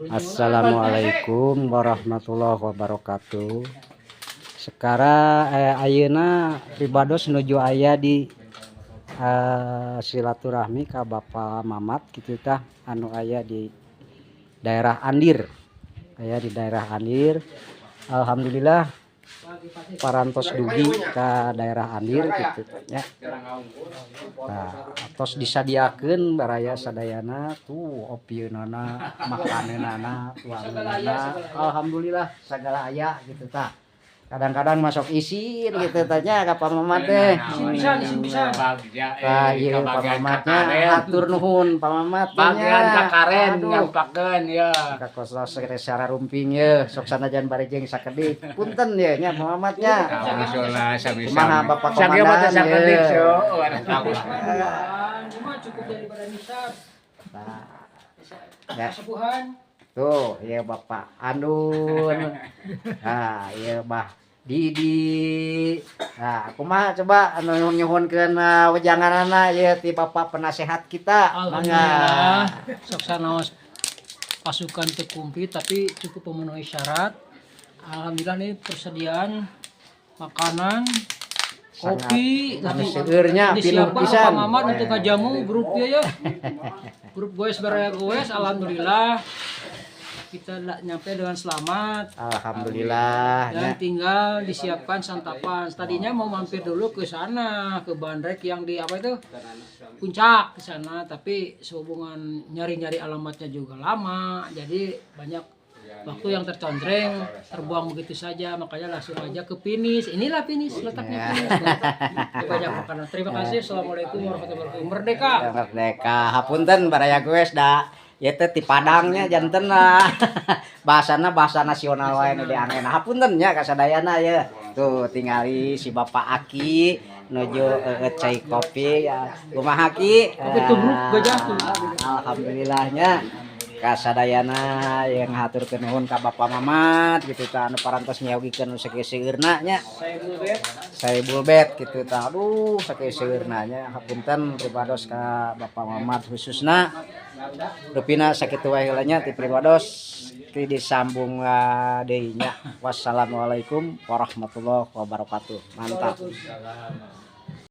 Assalamualaikum warahmatullahi wabarakatuh. Sekarang ayeuna pribados nuju aya di silaturahmi ka Bapak Mamat gitu tah anu aya di daerah Andir. Aya di daerah Andir. Alhamdulillah parantos dugi ka daerah Andir gitu nya. Nah, tos disadiakeun baraya sadayana tuh opieunana, makaneunana, tuangeunana. Alhamdulillah segala aya gitu tah. Kadang-kadang masuk isin gitu tanya ka Pak Mamat teh. Isin pisan. Tah ieu Pak Mamatnya atur nuhun Pak Mamat Bagian kakaren nyampakeun ya. ka kostos secara rumping ye sok sanajan barejeng sakedik. Punten ye nya Pak Mamatnya. Alhamdulillah sami-sami. Kumaha Bapak Sakieu mah teh Komandan sakedik ye. so. Cuma cukup daripada nisab. Nah, ya. Kesepuhan. Tuh, ya Bapak Andun. Nah, iya Bah Didi. Nah, kumaha coba anu nyuhunkeun wejanganana ya ti Bapak penasehat kita. Alhamdulillah. Sok sanaos pasukan terkumpi tapi cukup memenuhi syarat. Alhamdulillah nih persediaan makanan, kopi, anu seurnya pinuh disiapkan pisan. Pak Mamat untuk kajamu grupnya ya. Grup goes baraya goes, alhamdulillah kita nyampe dengan selamat. Alhamdulillah. Dan tinggal disiapkan santapan. Tadinya mau mampir dulu ke sana, ke Bandrek yang di apa itu? Puncak ke sana, tapi sehubungan nyari-nyari alamatnya juga lama, jadi banyak waktu yang tercontreng, terbuang begitu saja, makanya langsung aja ke finish. Inilah finish, letaknya finish. Banyak makanan. Terima kasih. Assalamualaikum warahmatullahi wabarakatuh. Merdeka. Merdeka. Hapunten baraya goes da. Ya teh ti Padangnya janten bahasana bahasa nasional wae nu diangena. Hapunten nya ka sadayana ya. Tuh tingali si Bapak Aki nuju cai kopi ya. Kumaha Ki? Kopi tubruk gajah tuh. Alhamdulillahnya ka sadayana yang haturkeun nuhun ka Bapak Mamat gitu tah anu parantos nyaugikeun sakieu-seueurna nya. Saya bulbet gitu tah. Aduh sakieu-seueurna nya hapunten pribados ka Bapak Mamat khususna. Rupina sakitu wae heula nya ti pribados ti disambung deui nya. Wassalamualaikum warahmatullahi wabarakatuh. Mantap.